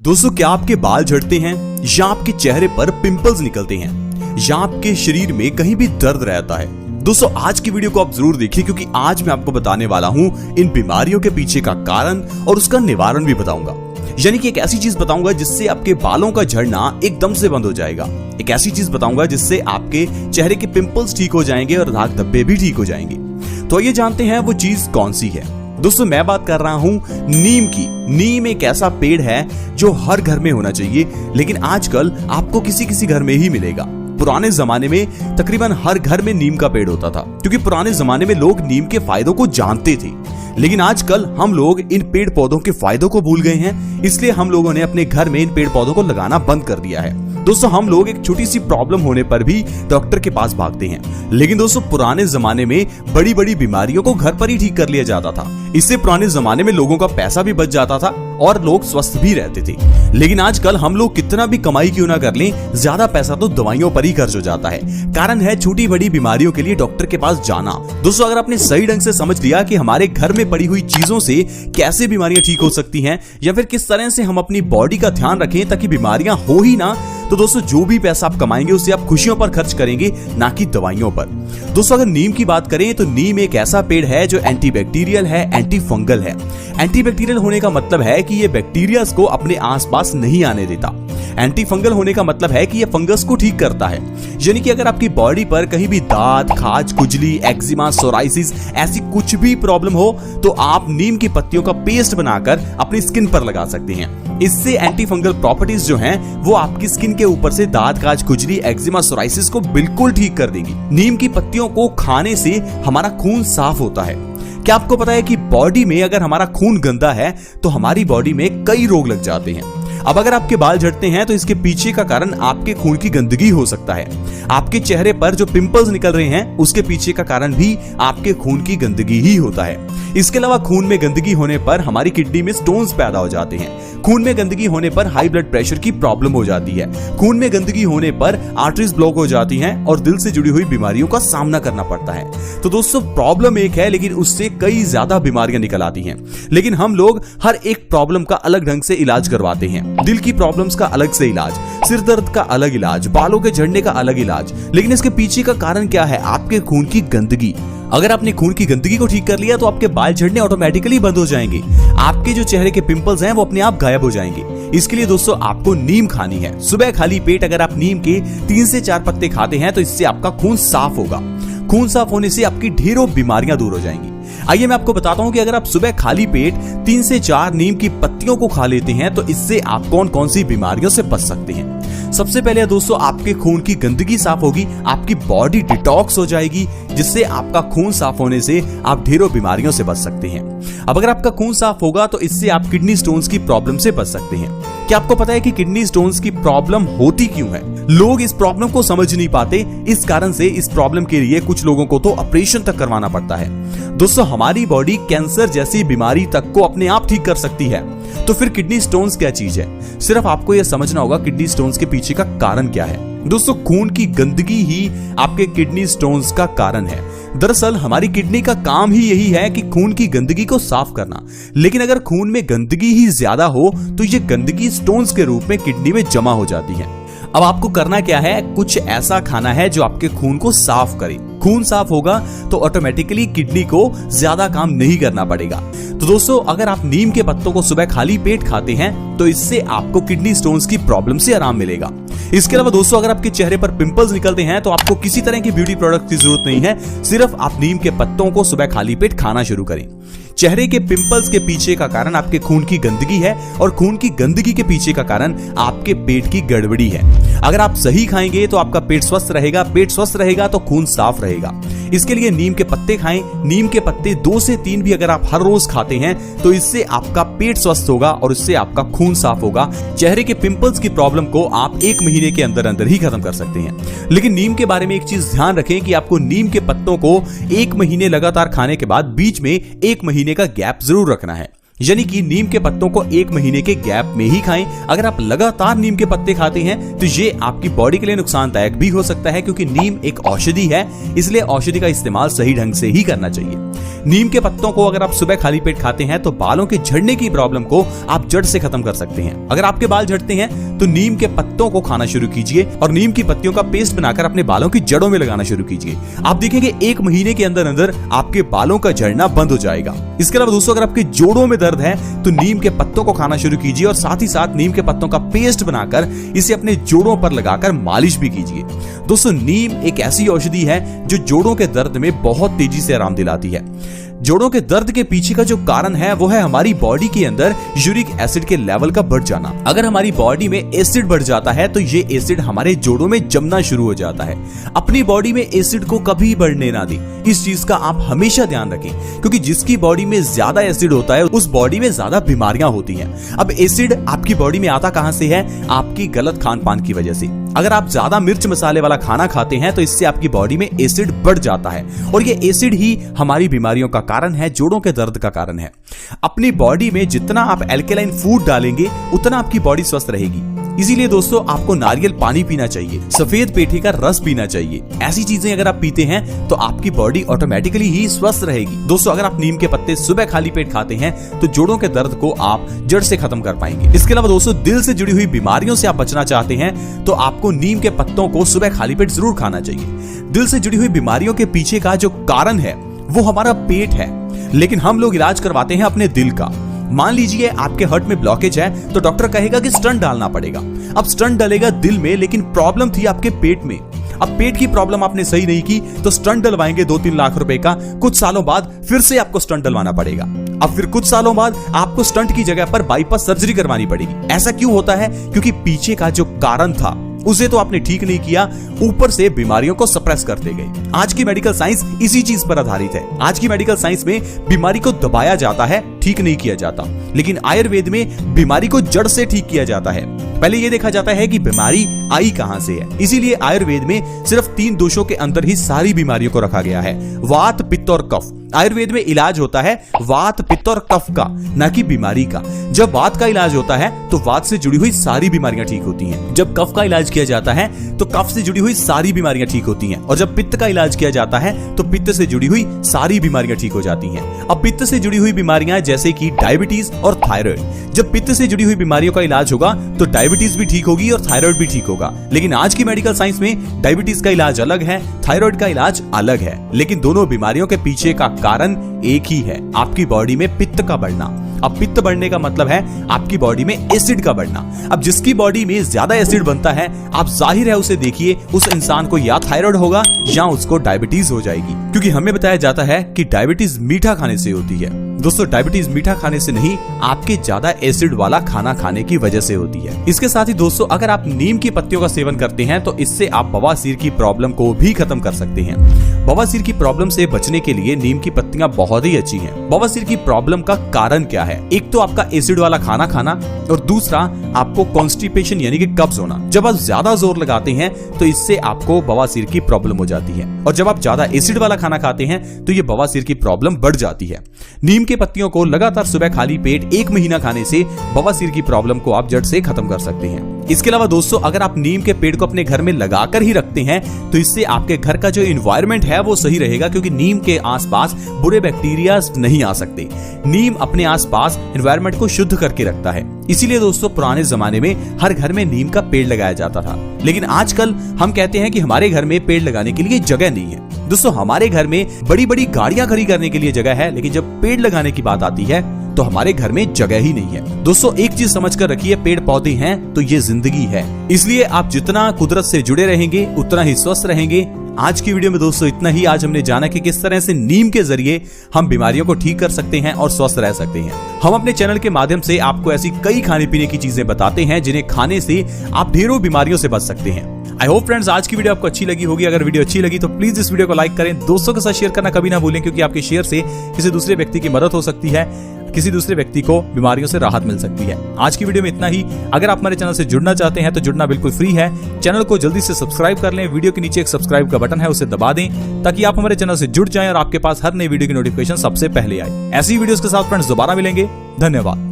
दोस्तों, क्या आपके बाल झड़ते हैं या आपके चेहरे पर पिंपल्स निकलते हैं या आपके शरीर में कहीं भी दर्द रहता है? दोस्तों, आज की वीडियो को आप जरूर देखिए क्योंकि आज मैं आपको बताने वाला हूं इन बीमारियों के पीछे का कारण और उसका निवारण भी बताऊंगा। यानी कि एक ऐसी चीज बताऊंगा जिससे आपके बालों का झड़ना एकदम से बंद हो जाएगा। एक ऐसी चीज बताऊंगा जिससे आपके चेहरे के पिंपल्स ठीक हो जाएंगे और दाग धब्बे भी ठीक हो जाएंगे। तो आइए जानते हैं वो चीज कौन सी है। दोस्तों, मैं बात कर रहा हूं नीम की। नीम एक ऐसा पेड़ है जो हर घर में होना चाहिए, लेकिन आजकल आपको किसी किसी घर में ही मिलेगा। पुराने जमाने में तकरीबन हर घर में नीम का पेड़ होता था क्योंकि पुराने जमाने में लोग नीम के फायदों को जानते थे। लेकिन आजकल हम लोग इन पेड़ पौधों के फायदों को भूल गए हैं, इसलिए हम लोगों ने अपने घर में इन पेड़ पौधों को लगाना बंद कर दिया है। दोस्तों, हम लोग एक छोटी सी प्रॉब्लम होने पर भी डॉक्टर के पास भागते हैं, लेकिन दोस्तों पुराने जमाने में बड़ी बड़ी बीमारियों को घर पर ही ठीक कर लिया जाता था। इससे पुराने जमाने में लोगों का पैसा भी बच जाता था और लोग स्वस्थ भी रहते थे। लेकिन आजकल हम लोग कितना भी कमाई क्यों ना कर लें, ज्यादा पैसा तो दवाइयों पर ही खर्च हो जाता है। कारण है छोटी बड़ी बीमारियों के लिए डॉक्टर के पास जाना। दोस्तों, अगर आपने सही ढंग से समझ लिया कि हमारे घर में पड़ी हुई चीजों से कैसे बीमारियां ठीक हो सकती हैं या फिर किस तरह से हम अपनी बॉडी का ध्यान रखें ताकि बीमारियां हो ही ना, तो दोस्तों जो भी पैसा आप कमाएंगे उसे आप खुशियों पर खर्च करेंगे, ना कि दवाइयों पर। दोस्तों, अगर नीम की बात करें तो नीम एक ऐसा पेड़ है जो एंटीबैक्टीरियल है, एंटी फंगल है। एंटीबैक्टीरियल होने का मतलब है कि ये बैक्टीरिया को अपने आसपास नहीं आने देता। एंटी फंगल होने का मतलब है कि ये फंगस को ठीक करता है। यानी कि अगर आपकी बॉडी पर कहीं भी दाद, खाज, खुजली, एक्जिमा, सोराइसिस ऐसी कुछ भी प्रॉब्लम हो तो आप नीम की पत्तियों का पेस्ट बनाकर अपनी स्किन पर लगा सकते हैं। इससे एंटी फंगल प्रॉपर्टीज जो हैं वो आपकी स्किन के ऊपर से दाद, खाज, खुजली, एक्जिमा, सोराइसिस को बिल्कुल ठीक कर देगी। नीम की पत्तियों को खाने से हमारा खून साफ होता है। क्या आपको पता है कि बॉडी में अगर हमारा खून गंदा है तो हमारी बॉडी में कई रोग लग जाते हैं। अब अगर आपके बाल झड़ते हैं तो इसके पीछे का कारण आपके खून की गंदगी हो सकता है। आपके चेहरे पर जो पिंपल्स निकल रहे हैं उसके पीछे का कारण भी आपके खून की गंदगी ही होता है। इसके अलावा खून में गंदगी होने पर हमारी किडनी में स्टोन्स पैदा हो जाते हैं। खून में गंदगी होने पर हाई ब्लड प्रेशर की प्रॉब्लम हो जाती है। खून में गंदगी होने पर आर्टरीज ब्लॉक हो जाती हैं और दिल से जुड़ी हुई बीमारियों का सामना करना पड़ता है। तो दोस्तों, प्रॉब्लम एक है लेकिन उससे कई ज्यादा बीमारियां निकल आती हैं। लेकिन हम लोग हर एक प्रॉब्लम का अलग ढंग से इलाज करवाते हैं। दिल की प्रॉब्लम्स का अलग से इलाज, सिर दर्द का अलग इलाज, बालों के झड़ने का अलग इलाज। लेकिन इसके पीछे का कारण क्या है? आपके खून की गंदगी। अगर आपने खून की गंदगी को ठीक कर लिया तो आपके बाल झड़ने ऑटोमेटिकली बंद हो जाएंगे। आपके जो चेहरे के पिंपल्स हैं वो अपने आप गायब हो जाएंगे। इसके लिए दोस्तों आपको नीम खानी है। सुबह खाली पेट अगर आप नीम के 3 से 4 पत्ते खाते हैं तो इससे आपका खून साफ होगा। खून साफ होने से आपकी ढेरों बीमारियां दूर हो जाएंगी। आइए मैं आपको बताता हूं कि अगर आप सुबह खाली पेट 3 से 4 नीम की पत्तियों को खा लेते हैं तो इससे आप कौन कौन सी बीमारियों से बच सकते हैं। सबसे पहले दोस्तों आपके खून की गंदगी साफ होगी, आपकी बॉडी डिटॉक्स हो जाएगी, जिससे आपका खून साफ होने से आप ढेरों बीमारियों से बच सकते हैं। अब अगर आपका खून साफ होगा तो इससे आप किडनी स्टोन्स की प्रॉब्लम से बच सकते हैं। क्या आपको पता है कि किडनी स्टोन्स की प्रॉब्लम होती क्यों है? लोग इस प्रॉब्लम को समझ नहीं पाते। इस कारण से इस प्रॉब्लम के लिए कुछ लोगों को तो ऑपरेशन तक करवाना पड़ता है। दोस्तों, हमारी बॉडी कैंसर जैसी बीमारी तक को अपने आप ठीक कर सकती है, तो फिर किडनी स्टोन्स क्या चीज है? सिर्फ आपको यह समझना होगा किडनी स्टोन्स के पीछे का कारण क्या है। दोस्तों, खून की गंदगी ही आपके किडनी स्टोन्स का कारण है। दरअसल हमारी किडनी का काम ही यही है कि खून की गंदगी को साफ करना। लेकिन अगर खून में गंदगी ही ज्यादा हो तो ये गंदगी स्टोन्स के रूप में किडनी में जमा हो जाती है। अब आपको करना क्या है? कुछ ऐसा खाना है जो आपके खून को साफ करे। खून साफ होगा तो ऑटोमेटिकली किडनी को ज्यादा काम नहीं करना पड़ेगा। तो दोस्तों, अगर आप नीम के पत्तों को सुबह खाली पेट खाते हैं तो इससे आपको किडनी स्टोन्स की प्रॉब्लम से आराम मिलेगा। इसके अलावा दोस्तों, अगर आपके चेहरे पर पिंपल्स निकलते हैं तो आपको किसी तरह की ब्यूटी प्रोडक्ट की जरूरत नहीं है। सिर्फ आप नीम के पत्तों को सुबह खाली पेट खाना शुरू करें। चेहरे के पिंपल्स के पीछे का कारण आपके खून की गंदगी है और खून की गंदगी के पीछे का कारण आपके पेट की गड़बड़ी है। अगर आप सही खाएंगे तो आपका पेट स्वस्थ रहेगा, पेट स्वस्थ रहेगा तो खून साफ रहेगा। इसके लिए नीम के पत्ते खाएं। नीम के पत्ते 2 से 3 भी अगर आप हर रोज खाते हैं तो इससे आपका पेट स्वस्थ होगा और इससे आपका खून साफ होगा। चेहरे के पिंपल्स की प्रॉब्लम को आप 1 महीने के अंदर अंदर ही खत्म कर सकते हैं। लेकिन नीम के बारे में एक चीज ध्यान रखें कि आपको नीम के पत्तों को 1 महीने लगातार खाने के बाद बीच में 1 महीने का गैप जरूर रखना है। यानी कि नीम के पत्तों को 1 महीने के गैप में ही खाएं। अगर आप लगातार नीम के पत्ते खाते हैं तो ये आपकी बॉडी के लिए नुकसानदायक भी हो सकता है, क्योंकि नीम एक औषधि है, इसलिए औषधि का इस्तेमाल सही ढंग से ही करना चाहिए। नीम के पत्तों को अगर आप सुबह खाली पेट खाते हैं तो बालों के झड़ने की प्रॉब्लम को आप जड़ से खत्म कर सकते हैं। अगर आपके बाल झड़ते हैं तो नीम के पत्तों को खाना शुरू कीजिए और नीम की पत्तियों का पेस्ट बनाकर अपने बालों की जड़ों में लगाना शुरू कीजिए। आप देखेंगे 1 महीने के अंदर अंदर आपके बालों का झड़ना बंद हो जाएगा। इसके अलावा दोस्तों, अगर आपके जोड़ों में दर्द है तो नीम के पत्तों को खाना शुरू कीजिए और साथ ही साथ नीम के पत्तों का पेस्ट बनाकर इसे अपने जोड़ों पर लगाकर मालिश भी कीजिए। दोस्तों, नीम एक ऐसी औषधि है जो जोड़ों के दर्द में बहुत तेजी से आराम दिलाती है। जोड़ों के दर्द के पीछे का जो कारण है वो है हमारी बॉडी के अंदर यूरिक एसिड के लेवल का बढ़ जाना। अगर हमारी बॉडी में एसिड बढ़ जाता है तो ये एसिड हमारे जोड़ों में जमना शुरू हो जाता है। अपनी बॉडी में एसिड को कभी बढ़ने ना दें, इस चीज का आप हमेशा ध्यान रखें, क्योंकि जिसकी बॉडी में ज्यादा एसिड होता है उस बॉडी में ज्यादा बीमारियां होती हैं। अब एसिड आपकी बॉडी में आता कहां से है? आपकी गलत खान पान की वजह से। अगर आप ज्यादा मिर्च मसाले वाला खाना खाते हैं तो इससे आपकी बॉडी में एसिड बढ़ जाता है और ये एसिड ही हमारी बीमारियों का कारण है, जोड़ों के दर्द का कारण है। अपनी बॉडी में जितना आप एल्केलाइन फूड डालेंगे उतना आपकी बॉडी स्वस्थ रहेगी। इसीलिए दोस्तों, आपको नारियल पानी पीना चाहिए, सफेद पेठे का रस पीना चाहिए। ऐसी चीजें अगर आप पीते हैं तो आपकी बॉडी ऑटोमेटिकली ही स्वस्थ रहेगी। दोस्तों, अगर आप नीम के पत्ते सुबह खाली पेट खाते हैं तो जोड़ों के दर्द को आप जड़ से खत्म कर पाएंगे। इसके अलावा दोस्तों, दिल से जुड़ी हुई बीमारियों से आप बचना चाहते हैं तो आपको नीम के पत्तों को सुबह खाली पेट जरूर खाना चाहिए। दिल से जुड़ी हुई बीमारियों के पीछे का जो कारण है वो हमारा पेट है, लेकिन हम लोग इलाज करवाते हैं अपने दिल का। मान लीजिए आपके हार्ट में ब्लॉकेज है तो डॉक्टर कहेगा कि स्टंट डालना पड़ेगा। अब स्टंट डलेगा दिल में, लेकिन प्रॉब्लम थी आपके पेट में। अब पेट की प्रॉब्लम आपने सही नहीं की तो स्टंट डलवाएंगे 2-3 लाख रुपए का। कुछ सालों बाद फिर से आपको स्टंट डलवाना पड़ेगा। अब फिर कुछ सालों बाद आपको स्टंट की जगह पर बाईपास सर्जरी करवानी पड़ेगी। ऐसा क्यों होता है? क्योंकि पीछे का जो कारण था उसे तो आपने ठीक नहीं किया, ऊपर से बीमारियों को सप्रेस करते गए। आज की मेडिकल साइंस इसी चीज पर आधारित है। आज की मेडिकल साइंस में बीमारी को दबाया जाता है, ठीक नहीं किया जाता, लेकिन आयुर्वेद में बीमारी को जड़ से ठीक किया जाता है। पहले यह देखा जाता है कि बीमारी आई कहां से है। इसीलिए आयुर्वेद में सिर्फ 3 दोषों के अंदर ही सारी बीमारियों को रखा गया है, वात, पित्त और कफ। आयुर्वेद में इलाज होता है वात, पित्त और कफ का, ना कि बीमारी का। जब वात का इलाज होता है तो वात से जुड़ी हुई सारी बीमारियां ठीक होती हैं। जब कफ का इलाज किया जाता है तो कफ से जुड़ी हुई सारी बीमारियां ठीक होती हैं। और जब पित्त का इलाज किया जाता है तो पित्त से जुड़ी हुई सारी बीमारियां ठीक हो जाती हैं। अब पित्त से जुड़ी हुई बीमारियां जैसे कि डायबिटीज और थायराइड। जब पित्त से जुड़ी हुई बीमारियों का इलाज होगा तो डायबिटीज भी ठीक होगी और थायराइड भी ठीक होगा। लेकिन आज की मेडिकल साइंस में डायबिटीज का इलाज अलग है, थायराइड का इलाज अलग है, लेकिन दोनों बीमारियों के पीछे का कारण एक ही है, आपकी बॉडी में पित्त का बढ़ना। अब पित्त बढ़ने का मतलब है आपकी बॉडी में एसिड का बढ़ना। अब जिसकी बॉडी में ज्यादा एसिड बनता है, आप जाहिर है उसे देखिए, उस इंसान को या थायराइड होगा या उसको डायबिटीज हो जाएगी। क्योंकि हमें बताया जाता है कि डायबिटीज मीठा खाने से होती है। दोस्तों, डायबिटीज मीठा खाने से नहीं, आपके ज्यादा एसिड वाला खाना खाने की वजह से होती है। इसके साथ ही दोस्तों, अगर आप नीम की पत्तियों का सेवन करते हैं तो इससे आप बवासीर की प्रॉब्लम को भी खत्म कर सकते हैं। बवासीर की प्रॉब्लम से बचने के लिए नीम की पत्तियां बहुत ही अच्छी हैं। बवासीर की प्रॉब्लम का कारण क्या है? एक तो आपका एसिड वाला खाना खाना और दूसरा आपको कॉन्स्टिपेशन यानी कि कब्ज होना। जब आप ज्यादा जोर लगाते हैं तो इससे आपको बवासीर की प्रॉब्लम हो जाती है, और जब आप ज्यादा एसिड वाला खाना खाते हैं तो ये बवासीर की प्रॉब्लम बढ़ जाती है। नीम के पत्तियों को लगातार सुबह खाली पेट 1 महीना खाने से बवासीर की प्रॉब्लम को आप जड़ से खत्म कर सकते हैं। इसके अलावा दोस्तों, अगर आप नीम के पेड़ को अपने घर में लगाकर ही रखते हैं तो इससे आपके घर का जो एनवायरनमेंट है वो सही रहेगा, क्योंकि नीम के आसपास बुरे बैक्टीरिया नहीं आ सकते। नीम अपने आसपास एनवायरनमेंट को शुद्ध करके रखता है। इसीलिए दोस्तों, पुराने जमाने में हर घर में नीम का पेड़ लगाया जाता था, लेकिन आजकल हम कहते हैं कि हमारे घर में पेड़ लगाने के लिए जगह नहीं है। दोस्तों, हमारे घर में बड़ी बड़ी गाड़ियां खड़ी करने के लिए जगह है, लेकिन जब पेड़ लगाने की बात आती है तो हमारे घर में जगह ही नहीं है। दोस्तों, एक चीज समझ कर रखिए, पेड़ पौधे हैं तो ये जिंदगी है। इसलिए आप जितना कुदरत से जुड़े रहेंगे उतना ही स्वस्थ रहेंगे। आज की वीडियो में दोस्तों इतना ही। आज हमने जाना कि किस तरह से नीम के जरिए हम बीमारियों को ठीक कर सकते हैं और स्वस्थ रह सकते हैं। हम अपने चैनल के माध्यम से आपको ऐसी कई खाने पीने की चीजें बताते हैं जिन्हें खाने से आप ढेरों बीमारियों से बच सकते हैं। आई होप फ्रेंड्स, आज की वीडियो आपको अच्छी लगी होगी। अगर वीडियो अच्छी लगी तो प्लीज इस वीडियो को लाइक करें, दोस्तों के साथ शेयर करना कभी ना भूलें, क्योंकि आपके शेयर से किसी दूसरे व्यक्ति की मदद हो सकती है। किसी दूसरे व्यक्ति को बीमारियों से राहत मिल सकती है। आज की वीडियो में इतना ही। अगर आप हमारे चैनल से जुड़ना चाहते हैं तो जुड़ना बिल्कुल फ्री है। चैनल को जल्दी से सब्सक्राइब कर लें। वीडियो के नीचे एक सब्सक्राइब का बटन है, उसे दबा दें ताकि आप हमारे चैनल से जुड़ जाएं और आपके पास हर नई वीडियो की नोटिफिकेशन सबसे पहले आए। ऐसी वीडियोस के साथ फ्रेंड्स दोबारा मिलेंगे। धन्यवाद।